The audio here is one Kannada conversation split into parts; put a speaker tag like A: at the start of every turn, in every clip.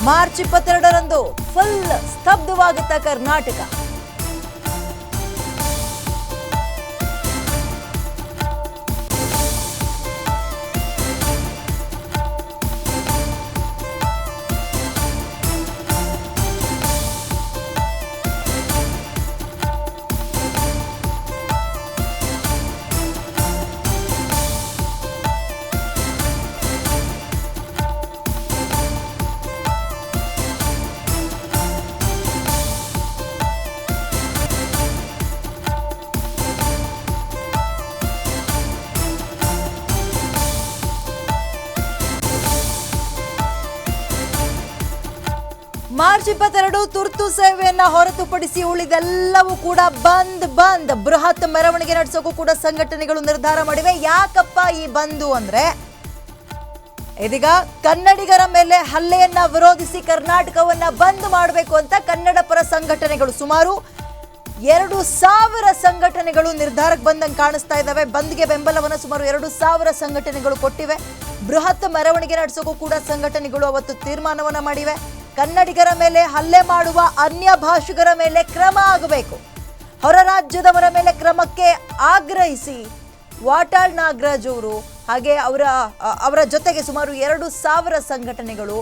A: ಮಾರ್ಚ್ 22ರಂದು ಫುಲ್ ಸ್ತಬ್ಧವಾಗುತ್ತಾ ಕರ್ನಾಟಕ. ಮಾರ್ಚ್ 22 ತುರ್ತು ಸೇವೆಯನ್ನ ಹೊರತುಪಡಿಸಿ ಉಳಿದೆಲ್ಲವೂ ಕೂಡ ಬಂದ್. ಬೃಹತ್ ಮೆರವಣಿಗೆ ನಡೆಸೋಕು ಕೂಡ ಸಂಘಟನೆಗಳು ನಿರ್ಧಾರ ಮಾಡಿವೆ. ಯಾಕಪ್ಪ ಈ ಬಂದು ಅಂದ್ರೆ, ಇದೀಗ ಕನ್ನಡಿಗರ ಮೇಲೆ ಹಲ್ಲೆಯನ್ನ ವಿರೋಧಿಸಿ ಕರ್ನಾಟಕವನ್ನ ಬಂದ್ ಮಾಡಬೇಕು ಅಂತ ಕನ್ನಡ ಪರ ಸಂಘಟನೆಗಳು ಸುಮಾರು 2,000 ಸಂಘಟನೆಗಳು ನಿರ್ಧಾರಕ್ಕೆ ಬಂದಂಗೆ ಕಾಣಿಸ್ತಾ ಇದ್ದಾವೆ. ಬಂದ್ಗೆ ಬೆಂಬಲವನ್ನು ಸುಮಾರು 2,000 ಸಂಘಟನೆಗಳು ಕೊಟ್ಟಿವೆ. ಬೃಹತ್ ಮೆರವಣಿಗೆ ನಡೆಸೋಕು ಕೂಡ ಸಂಘಟನೆಗಳು ಅವತ್ತು ತೀರ್ಮಾನವನ್ನ ಮಾಡಿವೆ. ಕನ್ನಡಿಗರ ಮೇಲೆ ಹಲ್ಲೆ ಮಾಡುವ ಅನ್ಯ ಭಾಷಿಗರ ಮೇಲೆ ಕ್ರಮ ಆಗಬೇಕು, ಹೊರ ರಾಜ್ಯದವರ ಮೇಲೆ ಕ್ರಮಕ್ಕೆ ಆಗ್ರಹಿಸಿ ವಾಟಾಳ್ ನಾಗರಾಜ್ ಅವರು ಹಾಗೆ ಅವರ ಜೊತೆಗೆ ಸುಮಾರು 2,000 ಸಂಘಟನೆಗಳು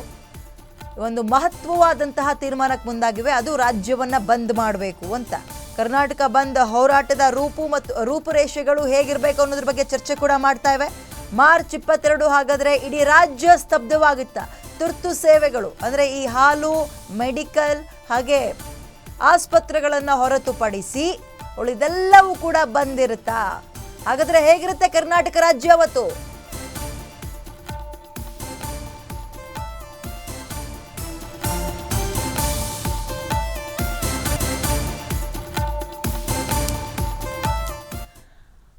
A: ಒಂದು ಮಹತ್ವವಾದಂತಹ ತೀರ್ಮಾನಕ್ಕೆ ಮುಂದಾಗಿವೆ. ಅದು ರಾಜ್ಯವನ್ನ ಬಂದ್ ಮಾಡಬೇಕು ಅಂತ. ಕರ್ನಾಟಕ ಬಂದ್ ಹೋರಾಟದ ರೂಪುರೇಷೆಗಳು ಹೇಗಿರಬೇಕು ಅನ್ನೋದ್ರ ಬಗ್ಗೆ ಚರ್ಚೆ ಕೂಡ ಮಾಡ್ತಾ ಇವೆ. ಮಾರ್ಚ್ 22 ಹಾಗಾದ್ರೆ ಇಡೀ ರಾಜ್ಯ ಸ್ತಬ್ಧವಾಗುತ್ತಾ? ತುರ್ತು ಸೇವೆಗಳು ಅಂದ್ರೆ ಈ ಹಾಲು, ಮೆಡಿಕಲ್ ಹಾಗೆ ಆಸ್ಪತ್ರೆಗಳನ್ನ ಹೊರತುಪಡಿಸಿ ಉಳಿದೆಲ್ಲವೂ ಕೂಡ ಬಂದಿರುತ್ತಾ? ಹಾಗಾದ್ರೆ ಹೇಗಿರುತ್ತೆ ಕರ್ನಾಟಕ ರಾಜ್ಯ ಅವತ್ತು?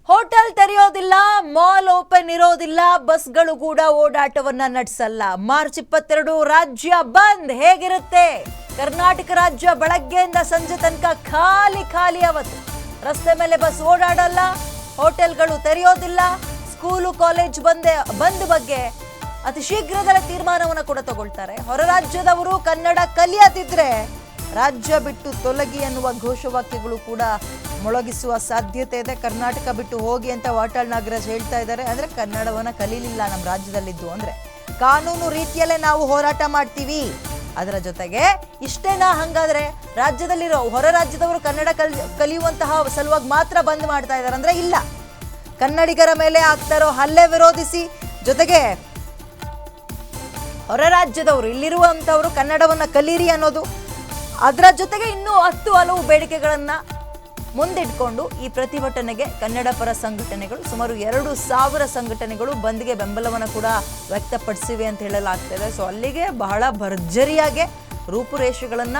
A: ಹೋಟೆಲ್ ತೆರೆಯೋದಿಲ್ಲ, ಮಾಲ್ ಓಪನ್ ಇರೋದಿಲ್ಲ, ಬಸ್ಗಳು ಕೂಡ ಓಡಾಟವನ್ನ ನಡೆಸಲ್ಲ. ಮಾರ್ಚ್ 22 ರಾಜ್ಯ ಬಂದ್. ಹೇಗಿರುತ್ತೆ ಕರ್ನಾಟಕ ರಾಜ್ಯ? ಬೆಳಗ್ಗೆಯಿಂದ ಸಂಜೆ ತನಕ ಖಾಲಿ ಅವತ್ತು. ರಸ್ತೆ ಮೇಲೆ ಬಸ್ ಓಡಾಡಲ್ಲ, ಹೋಟೆಲ್ಗಳು ತೆರೆಯೋದಿಲ್ಲ, ಸ್ಕೂಲು ಕಾಲೇಜ್ ಬಂದ್ ಬಗ್ಗೆ ಅತಿ ಶೀಘ್ರದಲ್ಲೇ ತೀರ್ಮಾನವನ್ನು ಕೂಡ ತಗೊಳ್ತಾರೆ. ಹೊರ ರಾಜ್ಯದವರು ಕನ್ನಡ ಕಲಿಯದಿದ್ರೆ ರಾಜ್ಯ ಬಿಟ್ಟು ತೊಲಗಿ ಅನ್ನುವ ಘೋಷವಾಕ್ಯಗಳು ಕೂಡ ಮೊಳಗಿಸುವ ಸಾಧ್ಯತೆ ಇದೆ. ಕರ್ನಾಟಕ ಬಿಟ್ಟು ಹೋಗಿ ಅಂತ ವಾಟಾಳ್ ನಾಗರಾಜ್ ಹೇಳ್ತಾ ಇದ್ದಾರೆ. ಅಂದ್ರೆ ಕನ್ನಡವನ್ನ ಕಲೀಲಿಲ್ಲ ನಮ್ಮ ರಾಜ್ಯದಲ್ಲಿದ್ದು ಅಂದ್ರೆ ಕಾನೂನು ರೀತಿಯಲ್ಲೇ ನಾವು ಹೋರಾಟ ಮಾಡ್ತೀವಿ. ಅದರ ಜೊತೆಗೆ ಇಷ್ಟೇನಾ ಹಂಗಾದ್ರೆ ರಾಜ್ಯದಲ್ಲಿರೋ ಹೊರ ರಾಜ್ಯದವರು ಕನ್ನಡ ಕಲಿಯುವಂತಹ ಸಲುವಾಗಿ ಮಾತ್ರ ಬಂದ್ ಮಾಡ್ತಾ ಇದ್ದಾರೆ ಅಂದ್ರೆ ಇಲ್ಲ. ಕನ್ನಡಿಗರ ಮೇಲೆ ಆಗ್ತಾ ಇರೋ ಹಲ್ಲೆ ವಿರೋಧಿಸಿ ಜೊತೆಗೆ ಹೊರ ರಾಜ್ಯದವರು ಇಲ್ಲಿರುವಂತವರು ಕನ್ನಡವನ್ನ ಕಲೀರಿ ಅನ್ನೋದು, ಅದರ ಜೊತೆಗೆ ಇನ್ನೂ 10 ಹಲವು ಬೇಡಿಕೆಗಳನ್ನ ಮುಂದಿಟ್ಕೊಂಡು ಈ ಪ್ರತಿಭಟನೆಗೆ ಕನ್ನಡ ಪರ ಸಂಘಟನೆಗಳು ಸುಮಾರು 2,000 ಸಂಘಟನೆಗಳು ಬಂದ್ಗೆ ಬೆಂಬಲವನ್ನು ಕೂಡ ವ್ಯಕ್ತಪಡಿಸಿವೆ ಅಂತ ಹೇಳಲಾಗ್ತದೆ. ಸೊ ಅಲ್ಲಿಗೆ ಬಹಳ ಭರ್ಜರಿಯಾಗಿ ರೂಪುರೇಷೆಗಳನ್ನ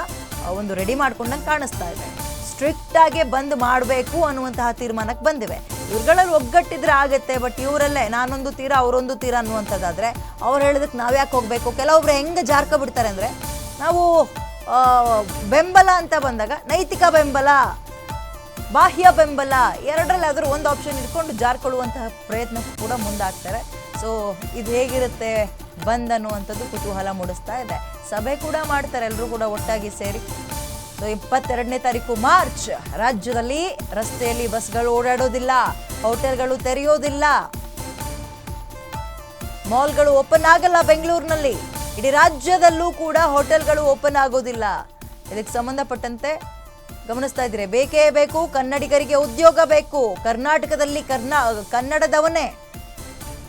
A: ಒಂದು ರೆಡಿ ಮಾಡ್ಕೊಂಡಂಗೆ ಕಾಣಿಸ್ತಾ ಇದೆ. ಸ್ಟ್ರಿಕ್ಟ್ ಆಗಿ ಬಂದ್ ಮಾಡಬೇಕು ಅನ್ನುವಂತಹ ತೀರ್ಮಾನಕ್ಕೆ ಬಂದಿವೆ. ಇವ್ರುಗಳಲ್ಲಿ ಒಗ್ಗಟ್ಟಿದ್ರೆ ಆಗತ್ತೆ. ಬಟ್ ಇವರಲ್ಲೇ ನಾನೊಂದು ತೀರ ಅವರೊಂದು ತೀರ ಅನ್ನುವಂಥದ್ದಾದ್ರೆ ಅವ್ರು ಹೇಳಿದಕ್ಕೆ ನಾವ್ಯಾಕೆ ಹೋಗ್ಬೇಕು? ಕೆಲವೊಬ್ರು ಹೆಂಗೆ ಜಾರ್ಕ ಬಿಡ್ತಾರೆ ಅಂದ್ರೆ, ನಾವು ಬೆಂಬಲ ಅಂತ ಬಂದಾಗ ನೈತಿಕ ಬೆಂಬಲ, ಬಾಹ್ಯ ಬೆಂಬಲ, ಎರಡರಲ್ಲಾದರೂ ಒಂದು ಆಪ್ಷನ್ ಇಟ್ಕೊಂಡು ಜಾರ್ಕೊಳ್ಳುವಂತಹ ಪ್ರಯತ್ನ ಕೂಡ ಮುಂದಾಗ್ತಾರೆ. ಸೊ ಇದು ಹೇಗಿರುತ್ತೆ ಬಂದ್ ಅನ್ನುವಂಥದ್ದು ಕುತೂಹಲ ಮೂಡಿಸ್ತಾ ಇದೆ. ಸಭೆ ಕೂಡ ಮಾಡ್ತಾರೆ ಎಲ್ಲರೂ ಕೂಡ ಒಟ್ಟಾಗಿ ಸೇರಿ. ಸೊ 22ನೇ ತಾರೀಕು ಮಾರ್ಚ್ ರಾಜ್ಯದಲ್ಲಿ ರಸ್ತೆಯಲ್ಲಿ ಬಸ್ಗಳು ಓಡಾಡೋದಿಲ್ಲ, ಹೋಟೆಲ್ಗಳು ತೆರೆಯೋದಿಲ್ಲ, ಮಾಲ್ಗಳು ಓಪನ್ ಆಗಲ್ಲ. ಬೆಂಗಳೂರಿನಲ್ಲಿ ಇಡೀ ರಾಜ್ಯದಲ್ಲೂ ಕೂಡ ಹೋಟೆಲ್ಗಳು ಓಪನ್ ಆಗೋದಿಲ್ಲ. ಇದಕ್ಕೆ ಸಂಬಂಧಪಟ್ಟಂತೆ ಗಮನಿಸ್ತಾ ಇದ್ರೆ ಬೇಕೇ ಬೇಕು, ಕನ್ನಡಿಗರಿಗೆ ಉದ್ಯೋಗ ಬೇಕು, ಕರ್ನಾಟಕದಲ್ಲಿ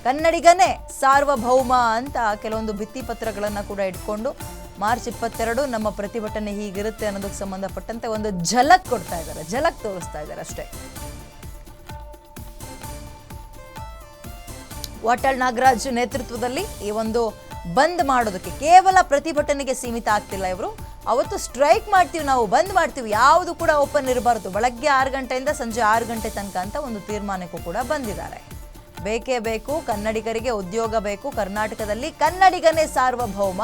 A: ಕನ್ನಡಿಗನೇ ಸಾರ್ವಭೌಮ ಅಂತ ಕೆಲವೊಂದು ಭಿತ್ತಿ ಪತ್ರಗಳನ್ನ ಕೂಡ ಇಟ್ಕೊಂಡು ಮಾರ್ಚ್ 22 ನಮ್ಮ ಪ್ರತಿಭಟನೆ ಹೀಗಿರುತ್ತೆ ಅನ್ನೋದಕ್ಕೆ ಸಂಬಂಧಪಟ್ಟಂತೆ ಒಂದು ಝಲಕ್ ಕೊಡ್ತಾ ಇದ್ದಾರೆ, ಝಲಕ್ ತೋರಿಸ್ತಾ ಇದ್ದಾರೆ ಅಷ್ಟೇ. ವಾಟಾಳ್ ನಾಗರಾಜ್ ನೇತೃತ್ವದಲ್ಲಿ ಈ ಒಂದು ಬಂದ್ ಮಾಡೋದಕ್ಕೆ ಕೇವಲ ಪ್ರತಿಭಟನೆಗೆ ಸೀಮಿತ ಆಗ್ತಿಲ್ಲ ಇವರು. ಅವತ್ತು ಸ್ಟ್ರೈಕ್ ಮಾಡ್ತೀವಿ, ನಾವು ಬಂದ್ ಮಾಡ್ತೀವಿ, ಯಾವುದು ಕೂಡ ಓಪನ್ ಇರಬಾರ್ದು, ಬೆಳಗ್ಗೆ 6 ಗಂಟೆಯಿಂದ ಸಂಜೆ 6 ಗಂಟೆ ತನಕ ಅಂತ ಒಂದು ತೀರ್ಮಾನಕ್ಕೂ ಕೂಡ ಬಂದಿದ್ದಾರೆ. ಬೇಕೇ ಬೇಕು, ಕನ್ನಡಿಗರಿಗೆ ಉದ್ಯೋಗ ಬೇಕು, ಕರ್ನಾಟಕದಲ್ಲಿ ಕನ್ನಡಿಗನೇ ಸಾರ್ವಭೌಮ.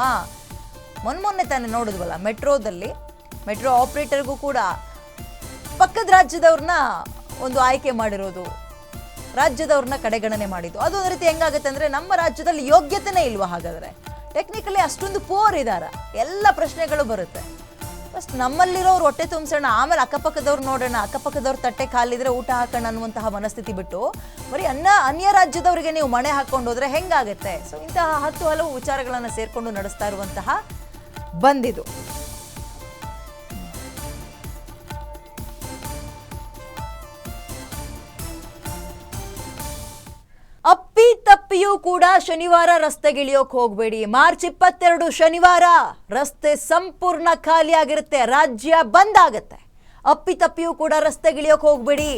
A: ಮೊನ್ನೆ ತಾನೇ ನೋಡಿದ್ವಲ್ಲ ಮೆಟ್ರೋ ಆಪರೇಟರ್ಗೂ ಕೂಡ ಪಕ್ಕದ ರಾಜ್ಯದವ್ರನ್ನ ಒಂದು ಆಯ್ಕೆ ಮಾಡಿರೋದು, ರಾಜ್ಯದವ್ರನ್ನ ಕಡೆಗಣನೆ ಮಾಡಿದ್ದು. ಅದೊಂದು ರೀತಿ ಹೆಂಗಾಗುತ್ತೆ ಅಂದ್ರೆ ನಮ್ಮ ರಾಜ್ಯದಲ್ಲಿ ಯೋಗ್ಯತೆನೇ ಇಲ್ವಾ? ಹಾಗಾದ್ರೆ ಟೆಕ್ನಿಕಲಿ ಅಷ್ಟೊಂದು ಪೋರ್ ಇದಾರ, ಎಲ್ಲ ಪ್ರಶ್ನೆಗಳು ಬರುತ್ತೆ. ಫಸ್ಟ್ ನಮ್ಮಲ್ಲಿರೋರು ಹೊಟ್ಟೆ ತುಂಬಿಸೋಣ, ಆಮೇಲೆ ಅಕ್ಕಪಕ್ಕದವ್ರು ನೋಡೋಣ, ಅಕ್ಕಪಕ್ಕದವ್ರು ತಟ್ಟೆ ಖಾಲಿದ್ರೆ ಊಟ ಹಾಕೋಣ ಅನ್ನುವಂತಹ ಮನಸ್ಥಿತಿ ಬಿಟ್ಟು ಬರೀ ಅನ್ಯ ರಾಜ್ಯದವರಿಗೆ ನೀವು ಮಣೆ ಹಾಕೊಂಡು ಹೋದ್ರೆ ಹೆಂಗಾಗತ್ತೆ? ಸೊ ಇಂತಹ ಹಲವು ವಿಚಾರಗಳನ್ನು ಸೇರ್ಕೊಂಡು ನಡೆಸ್ತಾ ಇರುವಂತಹ ಬಂದಿದು. ಅಪ್ಪಿ ತಪ್ಪಿಯೂ ಕೂಡ ಶನಿವಾರ ರಸ್ತೆಗಿಳಿಯೋಕ್ ಹೋಗ್ಬೇಡಿ. ಮಾರ್ಚ್ 22 ಶನಿವಾರ ರಸ್ತೆ ಸಂಪೂರ್ಣ ಖಾಲಿ ಆಗಿರುತ್ತೆ, ರಾಜ್ಯ ಬಂದ್ ಆಗತ್ತೆ. ಅಪ್ಪಿ ತಪ್ಪಿಯೂ ಕೂಡ ರಸ್ತೆಗಿಳಿಯೋಕ್ ಹೋಗ್ಬೇಡಿ.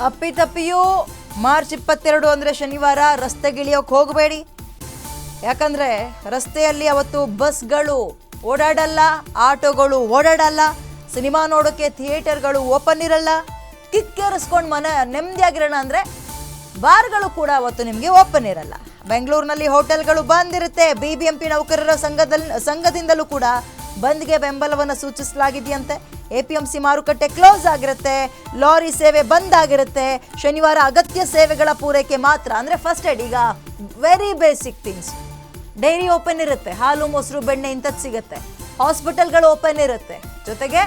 A: ಅಪ್ಪಿತಪ್ಪಿಯೂ ಮಾರ್ಚ್ 22 ಅಂದರೆ ಶನಿವಾರ ರಸ್ತೆಗಿಳಿಯೋಕೆ ಹೋಗಬೇಡಿ. ಯಾಕಂದರೆ ರಸ್ತೆಯಲ್ಲಿ ಅವತ್ತು ಬಸ್ಗಳು ಓಡಾಡಲ್ಲ, ಆಟೋಗಳು ಓಡಾಡಲ್ಲ, ಸಿನಿಮಾ ನೋಡೋಕ್ಕೆ ಥಿಯೇಟರ್ಗಳು ಓಪನ್ ಇರಲ್ಲ. ಕಿಕ್ಕೇರಿಸ್ಕೊಂಡು ನೆಮ್ಮದಿಯಾಗಿರೋಣ ಅಂದರೆ ಬಾರ್ಗಳು ಕೂಡ ಅವತ್ತು ನಿಮಗೆ ಓಪನ್ ಇರಲ್ಲ. ಬೆಂಗಳೂರಿನಲ್ಲಿ ಹೋಟೆಲ್ಗಳು ಬಂದ್ ಇರುತ್ತೆ. BBMP ನೌಕರರ ಸಂಘದಿಂದಲೂ ಕೂಡ ಬಂದ್ಗೆ ಬೆಂಬಲವನ್ನು ಸೂಚಿಸಲಾಗಿದೆಯಂತೆ. APMC ಮಾರುಕಟ್ಟೆ ಕ್ಲೋಸ್ ಆಗಿರುತ್ತೆ, ಲಾರಿ ಸೇವೆ ಬಂದ್ ಆಗಿರುತ್ತೆ. ಶನಿವಾರ ಅಗತ್ಯ ಸೇವೆಗಳ ಪೂರೈಕೆ ಮಾತ್ರ, ಅಂದರೆ ಫಸ್ಟ್ ಏಡ್, ಈಗ very basic things. Dairy open ಇರುತ್ತೆ, ಹಾಲು ಮೊಸರು ಬೆಣ್ಣೆ ಇಂಥದ್ದು ಸಿಗುತ್ತೆ. ಹಾಸ್ಪಿಟಲ್ಗಳು ಓಪನ್ ಇರುತ್ತೆ, ಜೊತೆಗೆ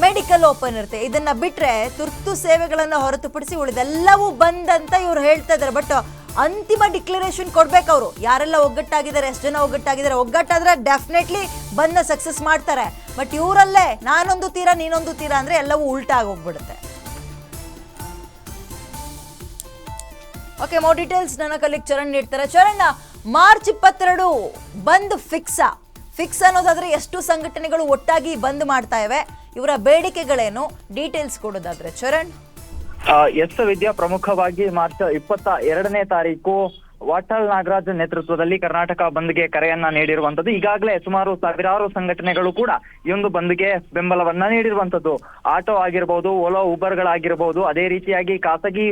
A: ಮೆಡಿಕಲ್ ಓಪನ್ ಇರುತ್ತೆ. ಇದನ್ನ ಬಿಟ್ರೆ ತುರ್ತು ಸೇವೆಗಳನ್ನು ಹೊರತುಪಡಿಸಿ ಉಳಿದೆಲ್ಲವೂ ಬಂದ್ ಅಂತ ಇವ್ರು ಹೇಳ್ತಾ ಇದ್ದಾರೆ. ಬಟ್ ಅಂತಿಮ ಡಿಕ್ಲರೇಷನ್ ಕೊಡ್ಬೇಕು ಅವರು, ಯಾರೆಲ್ಲ ಒಗ್ಗಟ್ಟಾಗಿದ್ದಾರೆ, ಎಷ್ಟು ಜನ ಒಗ್ಗಟ್ಟಾಗಿದ್ದಾರೆ. ಒಗ್ಗಟ್ಟಾದ್ರೆ ಡೆಫಿನೆಟ್ಲಿ ಬಂದ್ನ ಸಕ್ಸಸ್ ಮಾಡ್ತಾರೆ. ಬಟ್ ಇವರಲ್ಲೇ ನಾನೊಂದು ತೀರಾ ನೀನೊಂದು ತೀರಾ ಅಂದ್ರೆ ಎಲ್ಲವೂ ಉಲ್ಟಾ ಆಗೋಗ್ಬಿಡುತ್ತೆ. ಓಕೆ, ಮೋರ್ ಡೀಟೇಲ್ಸ್ ನನ್ನ ಕಲಿಗ್ ಚರಣ್ ನೀಡ್ತಾರೆ. ಚರಣ್, ಮಾರ್ಚ್ 22 ಬಂದ್ ಫಿಕ್ಸ್ ಅನ್ನೋದಾದ್ರೆ ಎಷ್ಟು ಸಂಘಟನೆಗಳು ಒಟ್ಟಾಗಿ ಬಂದ್ ಮಾಡ್ತಾ ಇವೆ, ಇವರ ಬೇಡಿಕೆಗಳೇನು, ಡೀಟೇಲ್ಸ್ ಕೊಡೋದಾದ್ರೆ ಚರಣ್.
B: ಎಸ್ ವಿದ್ಯಾ, ಪ್ರಮುಖವಾಗಿ ಮಾರ್ಚ್ 22ನೇ ತಾರೀಕು ವಾಟಾಳ್ ನಾಗರಾಜ್ ನೇತೃತ್ವದಲ್ಲಿ ಕರ್ನಾಟಕ ಬಂದ್ಗೆ ಕರೆಯನ್ನ ನೀಡಿರುವಂತದ್ದು. ಈಗಾಗಲೇ ಸುಮಾರು ಸಾವಿರಾರು ಸಂಘಟನೆಗಳು ಕೂಡ ಈ ಒಂದು ಬಂದ್ಗೆ ಬೆಂಬಲವನ್ನ ನೀಡಿರುವಂತದ್ದು. ಆಟೋ ಆಗಿರಬಹುದು, ಓಲೋ ಊಬರ್ಗಳಾಗಿರಬಹುದು, ಅದೇ ರೀತಿಯಾಗಿ ಖಾಸಗಿ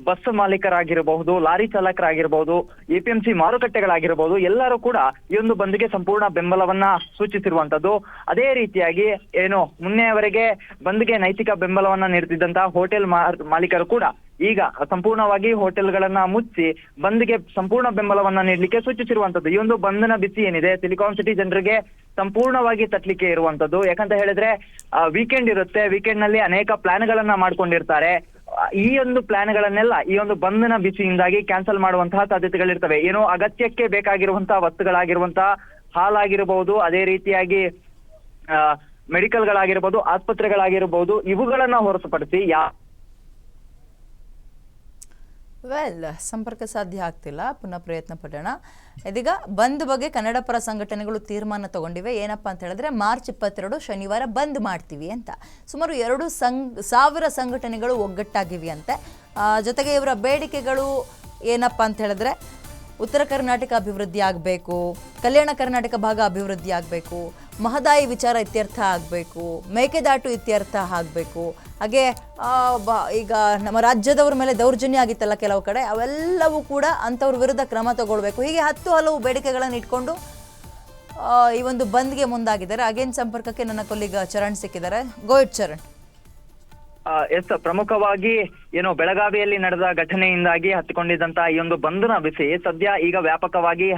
B: ಬಸ್ ಮಾಲೀಕರಾಗಿರಬಹುದು, ಲಾರಿ ಚಾಲಕರಾಗಿರಬಹುದು, APMC ಮಾರುಕಟ್ಟೆಗಳಾಗಿರಬಹುದು, ಎಲ್ಲರೂ ಕೂಡ ಈ ಒಂದು ಬಂದ್ಗೆ ಸಂಪೂರ್ಣ ಬೆಂಬಲವನ್ನ ಸೂಚಿಸಿರುವಂತದ್ದು. ಅದೇ ರೀತಿಯಾಗಿ ಏನು ಮೊನ್ನೆಯವರೆಗೆ ಬಂದ್ಗೆ ನೈತಿಕ ಬೆಂಬಲವನ್ನ ನೀಡುತ್ತಿದ್ದಂತಹ ಹೋಟೆಲ್ ಮಾಲೀಕರು ಕೂಡ ಈಗ ಸಂಪೂರ್ಣವಾಗಿ ಹೋಟೆಲ್ಗಳನ್ನ ಮುಚ್ಚಿ ಬಂದ್ಗೆ ಸಂಪೂರ್ಣ ಬೆಂಬಲವನ್ನ ನೀಡಲಿಕ್ಕೆ ಸೂಚಿಸಿರುವಂತದ್ದು. ಈ ಒಂದು ಬಂದ್ನ ಬಿಸಿ ಏನಿದೆ ಸಿಲಿಕಾನ್ ಸಿಟಿ ಜನರಿಗೆ ಸಂಪೂರ್ಣವಾಗಿ ತಟ್ಟಲಿಕ್ಕೆ ಇರುವಂತದ್ದು. ಯಾಕಂತ ಹೇಳಿದ್ರೆ ವೀಕೆಂಡ್ ಇರುತ್ತೆ, ವೀಕೆಂಡ್ ನಲ್ಲಿ ಅನೇಕ ಪ್ಲಾನ್ ಗಳನ್ನ ಮಾಡ್ಕೊಂಡಿರ್ತಾರೆ. ಈ ಒಂದು ಪ್ಲಾನ್ ಗಳನ್ನೆಲ್ಲ ಈ ಒಂದು ಬಂದ್ನ ಬಿಸಿಯಿಂದಾಗಿ ಕ್ಯಾನ್ಸಲ್ ಮಾಡುವಂತಹ ಸಾಧ್ಯತೆಗಳಿರ್ತವೆ. ಏನೋ ಅಗತ್ಯಕ್ಕೆ ಬೇಕಾಗಿರುವಂತಹ ವಸ್ತುಗಳಾಗಿರುವಂತಹ ಹಾಲಾಗಿರಬಹುದು, ಅದೇ ರೀತಿಯಾಗಿ ಮೆಡಿಕಲ್ಗಳಾಗಿರ್ಬೋದು, ಆಸ್ಪತ್ರೆಗಳಾಗಿರ್ಬೋದು, ಇವುಗಳನ್ನ ಹೊರತುಪಡಿಸಿ
A: ಸಂಪರ್ಕ ಸಾಧ್ಯ ಆಗ್ತಿಲ್ಲ, ಪುನಃ ಪ್ರಯತ್ನ ಪಡೋಣ. ಇದೀಗ ಬಂದ್ ಬಗ್ಗೆ ಕನ್ನಡ ಪರ ಸಂಘಟನೆಗಳು ತೀರ್ಮಾನ ತಗೊಂಡಿವೆ. ಏನಪ್ಪಾ ಅಂತ ಹೇಳಿದ್ರೆ ಮಾರ್ಚ್ 22 ಶನಿವಾರ ಬಂದ್ ಮಾಡ್ತೀವಿ ಅಂತ. ಸುಮಾರು 2,000 ಸಂಘಟನೆಗಳು ಒಗ್ಗಟ್ಟಾಗಿವೆ ಅಂತೆ. ಜೊತೆಗೆ ಇವರ ಬೇಡಿಕೆಗಳು ಏನಪ್ಪಾ ಅಂತ ಹೇಳಿದ್ರೆ ಉತ್ತರ ಕರ್ನಾಟಕ ಅಭಿವೃದ್ಧಿ ಆಗಬೇಕು, ಕಲ್ಯಾಣ ಕರ್ನಾಟಕ ಭಾಗ ಅಭಿವೃದ್ಧಿ ಆಗಬೇಕು, ಮಹದಾಯಿ ವಿಚಾರ ಇತ್ಯರ್ಥ ಆಗಬೇಕು, ಮೇಕೆದಾಟು ಇತ್ಯರ್ಥ ಆಗಬೇಕು, ಹಾಗೆ ಈಗ ನಮ್ಮ ರಾಜ್ಯದವ್ರ ಮೇಲೆ ದೌರ್ಜನ್ಯ ಆಗಿತ್ತಲ್ಲ ಕೆಲವು ಕಡೆ, ಅವೆಲ್ಲವೂ ಕೂಡ ಅಂಥವ್ರ ವಿರುದ್ಧ ಕ್ರಮ ತಗೊಳ್ಬೇಕು. ಹೀಗೆ ಹಲವು ಬೇಡಿಕೆಗಳನ್ನು ಇಟ್ಕೊಂಡು ಈ ಒಂದು ಬಂದ್ಗೆ ಮುಂದಾಗಿದ್ದಾರೆ. ಅಗೇನ್ ಸಂಪರ್ಕಕ್ಕೆ ನನ್ನ ಕೊಲ್ಲಿಗ ಚರಣ್ ಸಿಕ್ಕಿದ್ದಾರೆ. ಗೋಯಿಟ್ ಚರಣ್.
B: ಎಸ್, ಪ್ರಮುಖವಾಗಿ ಏನು ಬೆಳಗಾವಿಯಲ್ಲಿ ನಡೆದ ಘಟನೆಯಿಂದಾಗಿ ಹತ್ತಿಕೊಂಡಿದ್ದಂತಹ ಈ ಒಂದು ಬಂಧನ ಬಿಸಿ ಸದ್ಯ ಈಗ ವ್ಯಾಪಕವಾಗಿ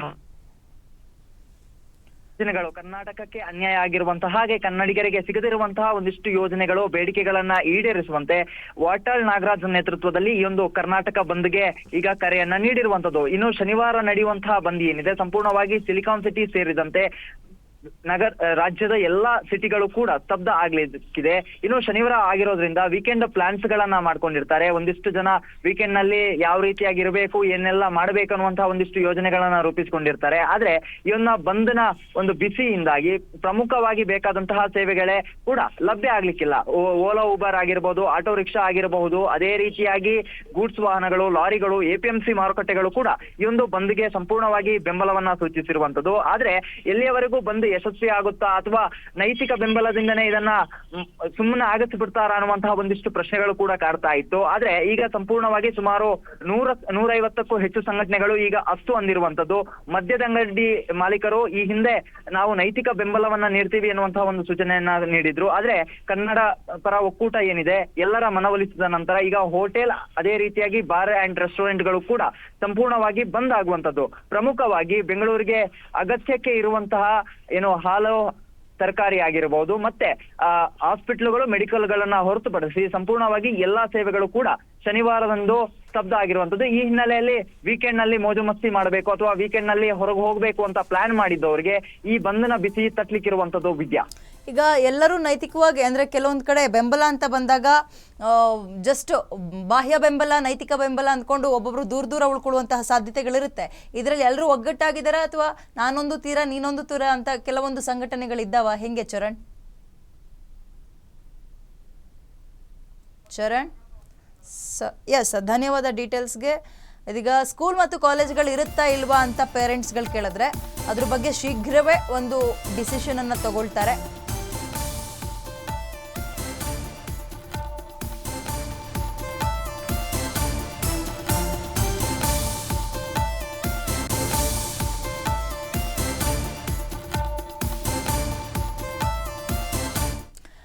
B: ಯೋಜನೆಗಳು ಕರ್ನಾಟಕಕ್ಕೆ ಅನ್ಯಾಯ ಆಗಿರುವಂತಹ ಹಾಗೆ ಕನ್ನಡಿಗರಿಗೆ ಸಿಗದಿರುವಂತಹ ಒಂದಿಷ್ಟು ಯೋಜನೆಗಳು ಬೇಡಿಕೆಗಳನ್ನ ಈಡೇರಿಸುವಂತೆ ವಾಟಾಳ್ ನಾಗರಾಜ್ ನೇತೃತ್ವದಲ್ಲಿ ಈ ಒಂದು ಕರ್ನಾಟಕ ಬಂದ್ಗೆ ಈಗ ಕರೆಯನ್ನ ನೀಡಿರುವಂತದ್ದು. ಇನ್ನು ಶನಿವಾರ ನಡೆಯುವಂತಹ ಬಂದ್ ಏನಿದೆ ಸಂಪೂರ್ಣವಾಗಿ ಸಿಲಿಕಾನ್ ಸಿಟಿ ಸೇರಿದಂತೆ ರಾಜ್ಯದ ಎಲ್ಲಾ ಸಿಟಿಗಳು ಕೂಡ ಸ್ತಬ್ಧ ಆಗ್ಲಿಕ್ಕಿದೆ. ಇನ್ನು ಶನಿವಾರ ಆಗಿರೋದ್ರಿಂದ ವೀಕೆಂಡ್ ಪ್ಲಾನ್ಸ್ ಗಳನ್ನ ಮಾಡ್ಕೊಂಡಿರ್ತಾರೆ. ಒಂದಿಷ್ಟು ಜನ ವೀಕೆಂಡ್ ನಲ್ಲಿ ಯಾವ ರೀತಿಯಾಗಿರ್ಬೇಕು, ಏನೆಲ್ಲ ಮಾಡ್ಬೇಕು ಅನ್ನುವಂತಹ ಒಂದಿಷ್ಟು ಯೋಜನೆಗಳನ್ನ ರೂಪಿಸಿಕೊಂಡಿರ್ತಾರೆ. ಆದ್ರೆ ಇವನ್ನ ಬಂಧನ ಒಂದು ಬಿಸಿಯಿಂದಾಗಿ ಪ್ರಮುಖವಾಗಿ ಬೇಕಾದಂತಹ ಸೇವೆಗಳೇ ಕೂಡ ಲಭ್ಯ ಆಗ್ಲಿಕ್ಕಿಲ್ಲ. ಓಲಾ ಉಬರ್ ಆಗಿರ್ಬೋದು, ಆಟೋ ರಿಕ್ಷಾ ಆಗಿರಬಹುದು, ಅದೇ ರೀತಿಯಾಗಿ ಗೂಡ್ಸ್ ವಾಹನಗಳು, ಲಾರಿಗಳು, APMC ಮಾರುಕಟ್ಟೆಗಳು ಕೂಡ ಈ ಒಂದು ಬಂದ್ಗೆ ಸಂಪೂರ್ಣವಾಗಿ ಬೆಂಬಲವನ್ನ ಸೂಚಿಸಿರುವಂತದ್ದು. ಆದ್ರೆ ಎಲ್ಲಿಯವರೆಗೂ ಬಂದ್ ಯಶಸ್ವಿ ಆಗುತ್ತಾ ಅಥವಾ ನೈತಿಕ ಬೆಂಬಲದಿಂದನೇ ಇದನ್ನ ಸುಮ್ಮನೆ ಆಗಿಸ್ಬಿಡ್ತಾರ ಅನ್ನುವಂತಹ ಒಂದಿಷ್ಟು ಪ್ರಶ್ನೆಗಳು ಕೂಡ ಕಾಡ್ತಾ ಇತ್ತು. ಆದ್ರೆ ಈಗ ಸಂಪೂರ್ಣವಾಗಿ ಸುಮಾರು 150ಕ್ಕೂ ಹೆಚ್ಚು ಸಂಘಟನೆಗಳು ಈಗ ಅಸ್ತು ಅಂದಿರುವಂತದ್ದು. ಮದ್ಯದಂಗಡಿ ಮಾಲೀಕರು ಈ ಹಿಂದೆ ನಾವು ನೈತಿಕ ಬೆಂಬಲವನ್ನ ನೀಡ್ತೀವಿ ಎನ್ನುವಂತಹ ಒಂದು ಸೂಚನೆಯನ್ನ ನೀಡಿದ್ರು. ಆದ್ರೆ ಕನ್ನಡ ಪರ ಒಕ್ಕೂಟ ಏನಿದೆ ಎಲ್ಲರ ಮನವೊಲಿಸಿದ ನಂತರ ಈಗ ಹೋಟೆಲ್, ಅದೇ ರೀತಿಯಾಗಿ ಬಾರ್ ಅಂಡ್ ರೆಸ್ಟೋರೆಂಟ್ಗಳು ಕೂಡ ಸಂಪೂರ್ಣವಾಗಿ ಬಂದ್ ಆಗುವಂತದ್ದು. ಪ್ರಮುಖವಾಗಿ ಬೆಂಗಳೂರಿಗೆ ಅಗತ್ಯಕ್ಕೆ ಇರುವಂತಹ ಹಾಲು, ತರಕಾರಿ ಆಗಿರಬಹುದು, ಮತ್ತೆ ಹಾಸ್ಪಿಟಲ್ಗಳು, ಮೆಡಿಕಲ್ಗಳನ್ನ ಹೊರತುಪಡಿಸಿ ಸಂಪೂರ್ಣವಾಗಿ ಎಲ್ಲಾ ಸೇವೆಗಳು ಕೂಡ ಶನಿವಾರದಂದು ಸ್ತಬ್ಧ ಆಗಿರುವಂತದ್ದು. ಈ ಹಿನ್ನೆಲೆಯಲ್ಲಿ ವೀಕೆಂಡ್ ನಲ್ಲಿ ಮೋಜು ಮಸ್ತಿ ಮಾಡಬೇಕು ಅಥವಾ ವೀಕೆಂಡ್ ನಲ್ಲಿ ಹೊರಗೆ ಹೋಗ್ಬೇಕು ಅಂತ ಪ್ಲಾನ್ ಮಾಡಿದ್ದವರಿಗೆ ಈ ಬಂಧನ ಬಿಸಿ ತಟ್ಲಿಕ್ಕಿರುವಂತದ್ದು. ವಿದ್ಯಾ,
A: ಈಗ ಎಲ್ಲರೂ ನೈತಿಕವಾಗಿ ಅಂದ್ರೆ ಕೆಲವೊಂದು ಕಡೆ ಬೆಂಬಲ ಅಂತ ಬಂದಾಗ ಜಸ್ಟ್ ಬಾಹ್ಯ ಬೆಂಬಲ, ನೈತಿಕ ಬೆಂಬಲ ಅಂದ್ಕೊಂಡು ಒಬ್ಬೊಬ್ರು ದೂರ ಉಳ್ಕೊಳ್ಳುವಂತಹ ಸಾಧ್ಯತೆಗಳಿರುತ್ತೆ. ಇದರಲ್ಲಿ ಎಲ್ಲರೂ ಒಗ್ಗಟ್ಟಾಗಿದ್ದಾರಾ ಅಥವಾ ನಾನೊಂದು ತೀರ ನೀನೊಂದು ತೀರ ಅಂತ ಕೆಲವೊಂದು ಸಂಘಟನೆಗಳಿದ್ದಾವ? ಹೆಂಗೆ ಚರಣ್? ಎಸ್, ಧನ್ಯವಾದ ಡೀಟೇಲ್ಸ್ಗೆ. ಇದೀಗ ಸ್ಕೂಲ್ ಮತ್ತು ಕಾಲೇಜ್ಗಳು ಇರುತ್ತಾ ಇಲ್ವಾ ಅಂತ ಪೇರೆಂಟ್ಸ್ಗಳು ಕೇಳಿದ್ರೆ ಅದ್ರ ಬಗ್ಗೆ ಶೀಘ್ರವೇ ಒಂದು ಡಿಸಿಷನ್ ಅನ್ನು ತಗೊಳ್ತಾರೆ.